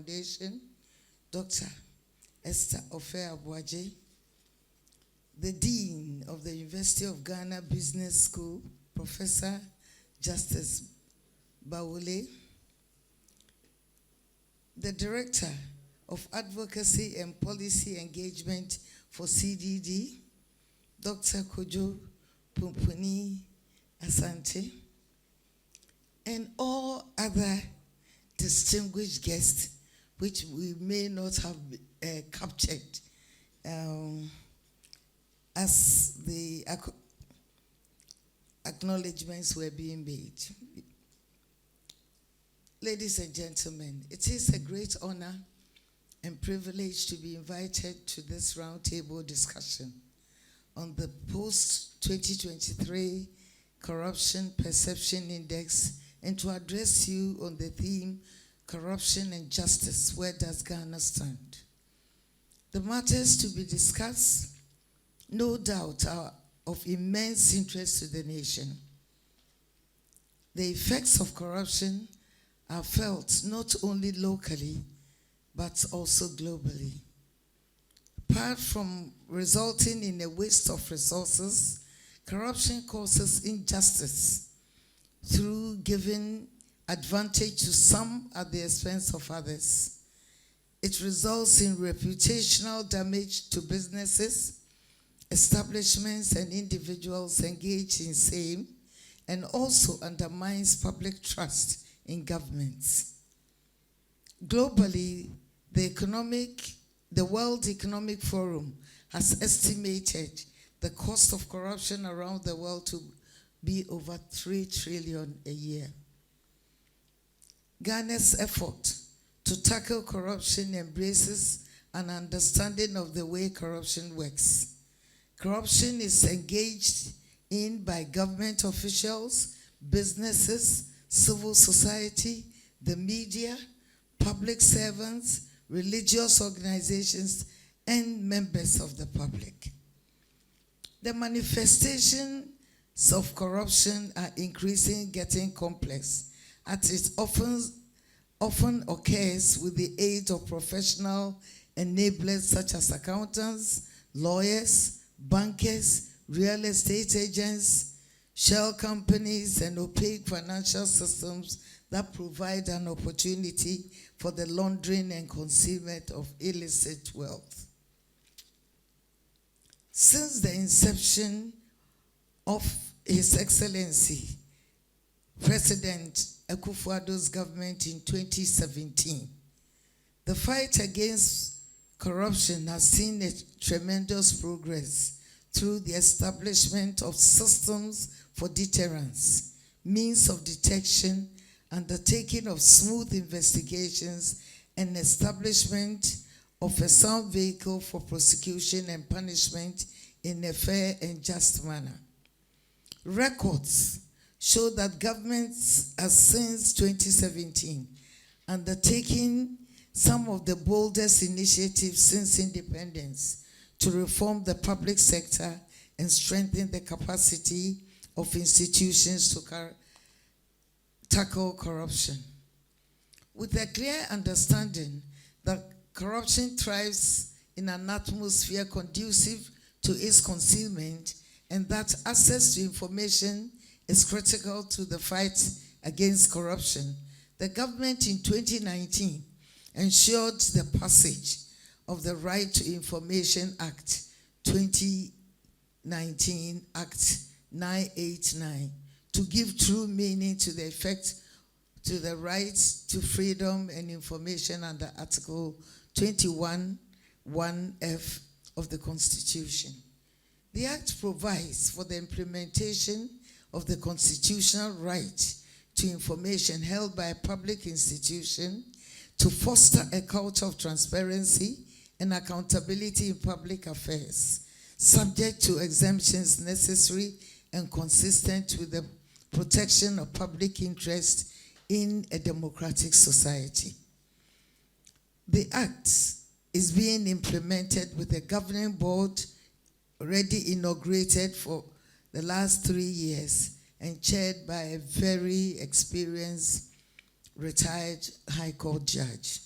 Foundation, Dr. Esther Ofe-Abuaje, the Dean of the University of Ghana Business School, Professor Justice Bawule, the Director of Advocacy and Policy Engagement for CDD, Dr. Kojo Pumpuni Asante, and all other distinguished guests which we may not have captured as the acknowledgements were being made. Ladies and gentlemen, it is a great honor and privilege to be invited to this roundtable discussion on the post-2023 Corruption Perception Index and to address you on the theme, Corruption and Justice, where does Ghana stand? The matters to be discussed, no doubt, are of immense interest to the nation. The effects of corruption are felt not only locally, but also globally. Apart from resulting in a waste of resources, corruption causes injustice through giving advantage to some at the expense of others. It results in reputational damage to businesses, establishments, and individuals engaged in same, and also undermines public trust in governments. Globally, the World Economic Forum has estimated the cost of corruption around the world to be over 3 trillion a year. Ghana's effort to tackle corruption embraces an understanding of the way corruption works. Corruption is engaged in by government officials, businesses, civil society, the media, public servants, religious organizations, and members of the public. The manifestations of corruption are increasingly getting complex, as it often occurs with the aid of professional enablers such as accountants, lawyers, bankers, real estate agents, shell companies, and opaque financial systems that provide an opportunity for the laundering and concealment of illicit wealth. Since the inception of His Excellency President Akufo-Addo's government in 2017, the fight against corruption has seen a tremendous progress through the establishment of systems for deterrence, means of detection, undertaking of smooth investigations, and establishment of a sound vehicle for prosecution and punishment in a fair and just manner. Records show that governments have since 2017 undertaken some of the boldest initiatives since independence to reform the public sector and strengthen the capacity of institutions to tackle corruption. With a clear understanding that corruption thrives in an atmosphere conducive to its concealment and that access to information is critical to the fight against corruption, the government in 2019 ensured the passage of the Right to Information Act 2019, Act 989, to give true meaning to the effect to the right to freedom and information under Article 21(1)(f) of the Constitution. The Act provides for the implementation of the constitutional right to information held by a public institution to foster a culture of transparency and accountability in public affairs, subject to exemptions necessary and consistent with the protection of public interest in a democratic society. The Act is being implemented with a governing board already inaugurated for the last 3 years and chaired by a very experienced retired High Court judge.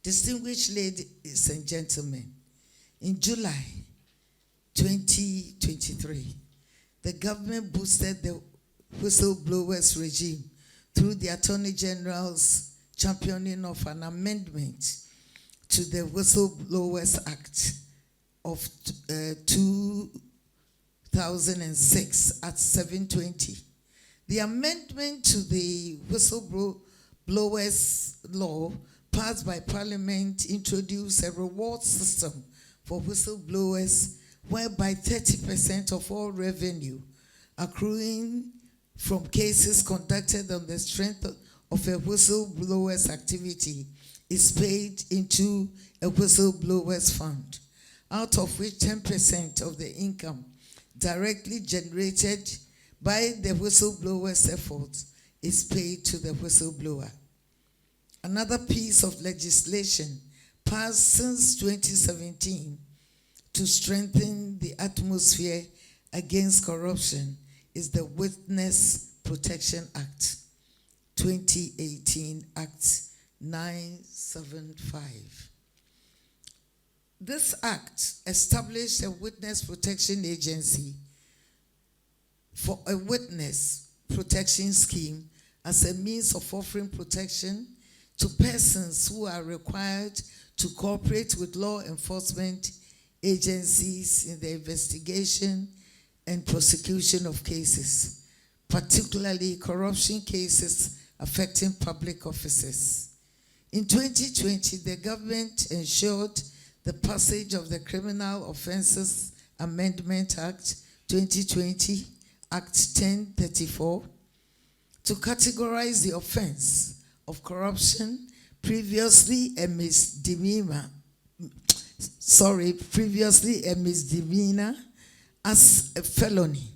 Distinguished ladies and gentlemen, in July 2023, the government boosted the whistleblowers regime through the Attorney General's championing of an amendment to the Whistleblowers Act of 2006 at 720. The amendment to the Whistleblowers Law passed by Parliament introduced a reward system for whistleblowers whereby 30% of all revenue accruing from cases conducted on the strength of a whistleblower's activity is paid into a whistleblower's fund, out of which 10% of the income directly generated by the whistleblower's efforts is paid to the whistleblower. Another piece of legislation passed since 2017 to strengthen the atmosphere against corruption is the Witness Protection Act, 2018 Act 975. This act established a witness protection agency for a witness protection scheme as a means of offering protection to persons who are required to cooperate with law enforcement agencies in the investigation and prosecution of cases, particularly corruption cases affecting public offices. In 2020, the government ensured the passage of the Criminal Offences Amendment Act 2020, Act 1034, to categorize the offense of corruption, previously a misdemeanor, as a felony,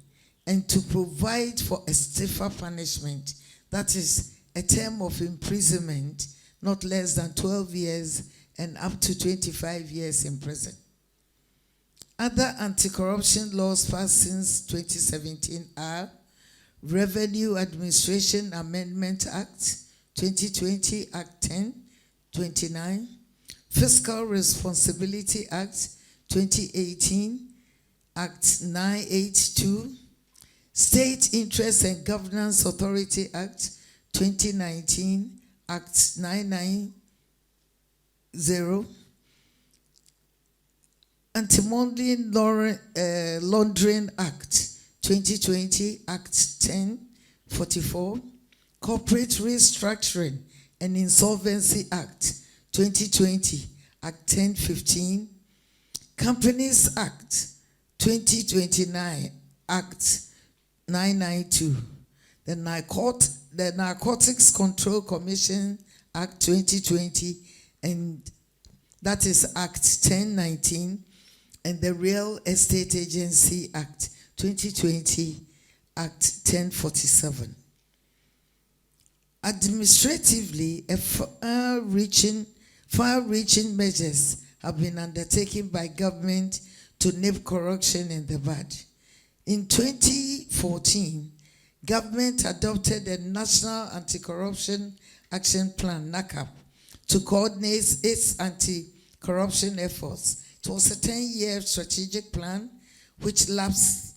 and to provide for a stiffer punishment, that is, a term of imprisonment not less than 12 years and up to 25 years in prison. Other anti-corruption laws passed since 2017 are Revenue Administration Amendment Act 2020, Act 1029, Fiscal Responsibility Act 2018, Act 982, State Interest and Governance Authority Act 2019, Act 990, Anti-Money Laundering Act 2020, Act 1044, Corporate Restructuring and Insolvency Act 2020, Act 1015, Companies Act 2029, Act 992, the Narcotics Control Commission Act 2020, and that is Act 1019, and the Real Estate Agency Act 2020, Act 1047. Administratively, far-reaching measures have been undertaken by government to nip corruption in the bud. In 2014, government adopted a National Anti-Corruption Action Plan, NACAP, to coordinate its anti-corruption efforts. It was a 10-year strategic plan which lapsed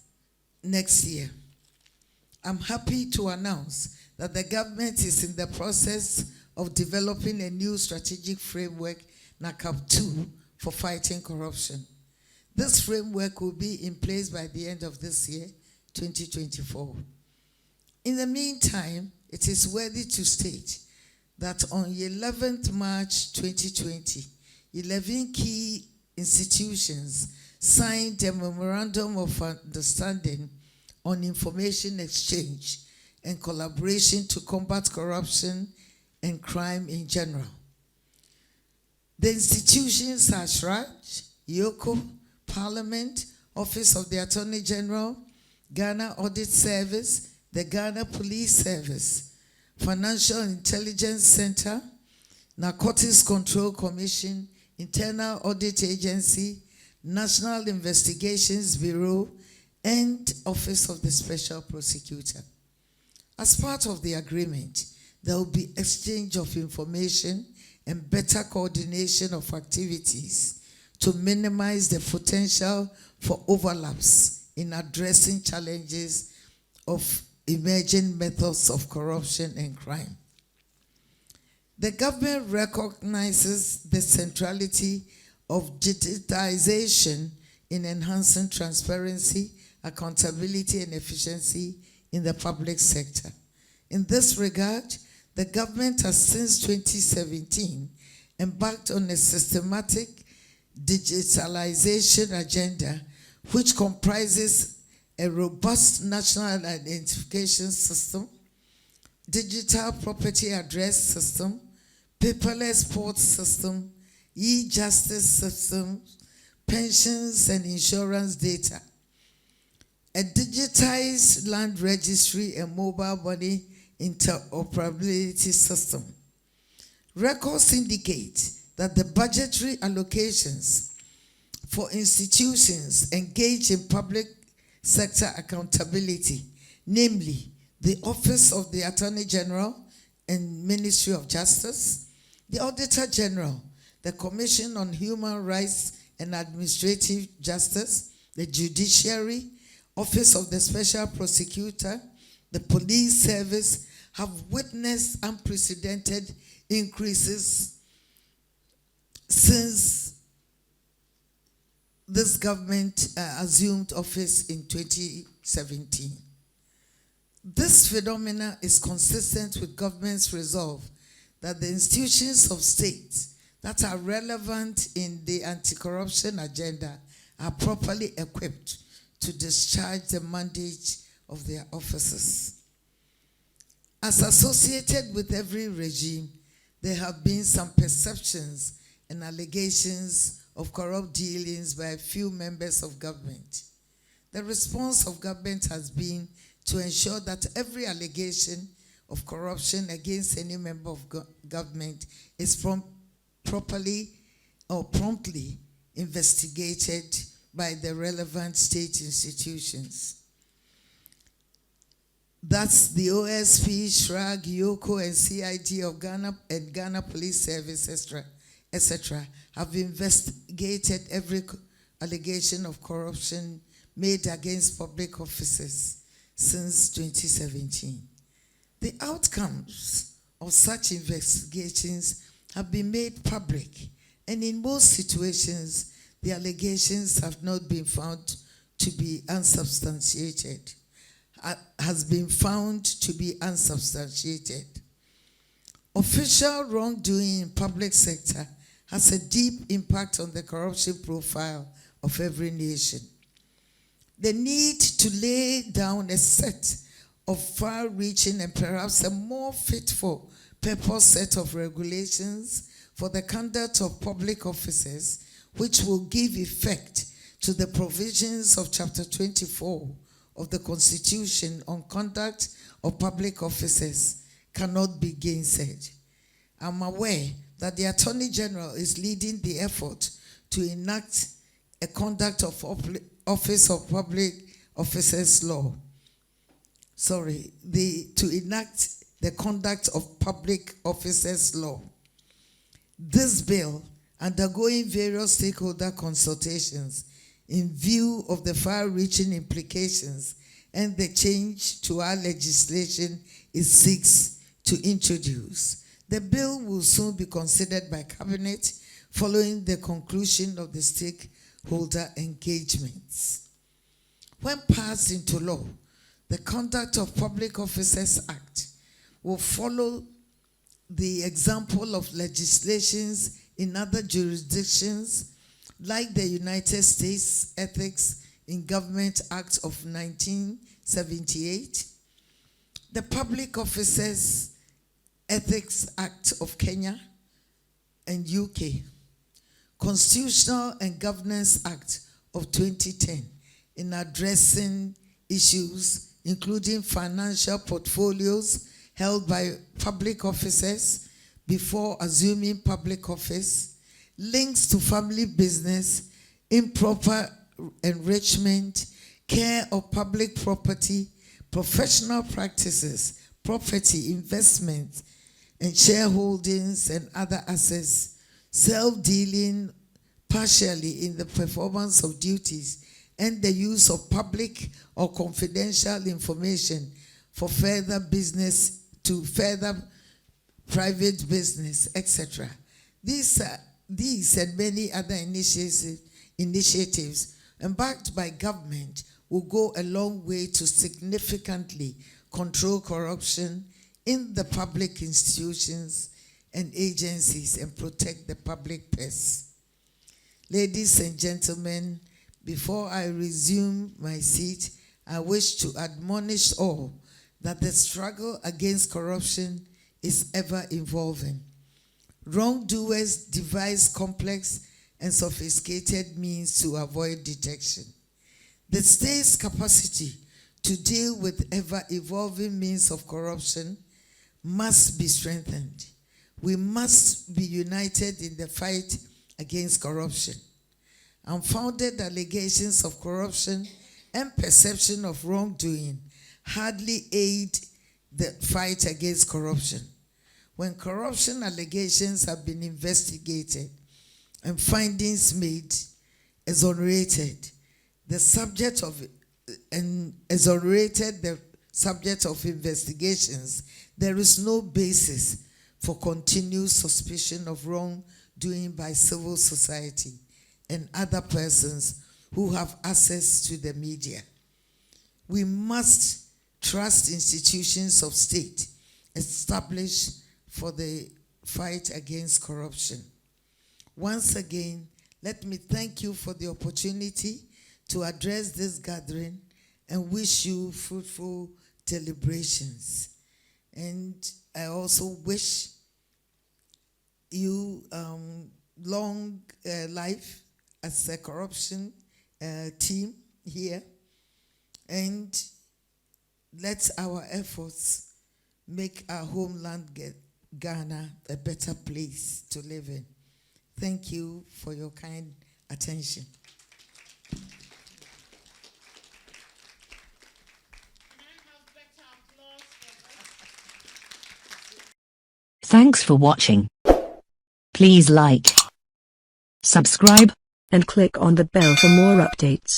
next year. I'm happy to announce that the government is in the process of developing a new strategic framework, NACAP 2, for fighting corruption. This framework will be in place by the end of this year, 2024. In the meantime, it is worthy to state that on 11th March 2020, 11 key institutions signed a Memorandum of Understanding on information exchange and collaboration to combat corruption and crime in general. The institutions are SHRAJ, YOCO, Parliament, Office of the Attorney General, Ghana Audit Service, the Ghana Police Service, Financial Intelligence Center, Narcotics Control Commission, Internal Audit Agency, National Investigations Bureau, and Office of the Special Prosecutor. As part of the agreement, there will be exchange of information and better coordination of activities to minimize the potential for overlaps in addressing challenges of emerging methods of corruption and crime. The government recognizes the centrality of digitization in enhancing transparency, accountability, and efficiency in the public sector. In this regard, the government has since 2017 embarked on a systematic digitalization agenda which comprises a robust national identification system, digital property address system, paperless port system, e-justice system, pensions and insurance data, a digitized land registry and mobile money interoperability system. Records indicate that the budgetary allocations for institutions engaged in public sector accountability, namely the Office of the Attorney General and Ministry of Justice, the Auditor General, the Commission on Human Rights and Administrative Justice, the Judiciary, Office of the Special Prosecutor, the Police Service, have witnessed unprecedented increases since this government assumed office in 2017. This phenomenon is consistent with government's resolve that the institutions of state that are relevant in the anti-corruption agenda are properly equipped to discharge the mandate of their offices. As associated with every regime, there have been some perceptions and allegations of corrupt dealings by a few members of government. The response of government has been to ensure that every allegation of corruption against any member of government is promptly investigated by the relevant state institutions. That's the OSP, SHRAG, YOCO, and CID of Ghana and Ghana Police Service, etc., have investigated every allegation of corruption made against public officers since 2017. The outcomes of such investigations have been made public, and in most situations, the allegations have not been found to be unsubstantiated. Official wrongdoing in public sector has a deep impact on the corruption profile of every nation. The need to lay down a set of far-reaching and perhaps a more fit-for purpose set of regulations for the conduct of public officers, which will give effect to the provisions of Chapter 24 of the Constitution on conduct of public officers, cannot be gainsaid. I'm aware that the Attorney General is leading the effort to enact a conduct of Office of Public Officers Law. To enact the Conduct of Public Officers Law. This bill, undergoing various stakeholder consultations in view of the far-reaching implications and the change to our legislation it seeks to introduce. The bill will soon be considered by Cabinet following the conclusion of the stakeholder engagements. When passed into law, the Conduct of Public Officers Act will follow the example of legislations in other jurisdictions like the United States Ethics in Government Act of 1978, the Public Officers Ethics Act of Kenya and UK, Constitutional and Governance Act of 2010 in addressing issues including financial portfolios held by public officers before assuming public office, links to family business, improper enrichment, care of public property, professional practices, property, investment, and shareholdings and other assets, self-dealing partially in the performance of duties, and the use of public or confidential information for further business to further private business, etc. These and many other initiatives embarked by government will go a long way to significantly control corruption in the public institutions and agencies and protect the public purse. Ladies and gentlemen, before I resume my seat, I wish to admonish all that the struggle against corruption is ever evolving. Wrongdoers devise complex and sophisticated means to avoid detection. The state's capacity to deal with ever-evolving means of corruption must be strengthened. We must be united in the fight against corruption. Unfounded allegations of corruption and perception of wrongdoing hardly aid the fight against corruption. When corruption allegations have been investigated and findings made, exonerated the subject of investigations, there is no basis for continued suspicion of wrongdoing by civil society and other persons who have access to the media. We must trust institutions of state established for the fight against corruption. Once again, let me thank you for the opportunity to address this gathering and wish you fruitful deliberations. And I also wish you long life as a corruption team here, and let our efforts make our homeland Ghana a better place to live in. Thank you for your kind attention. Thanks for watching. Please like, subscribe, and click on the bell for more updates.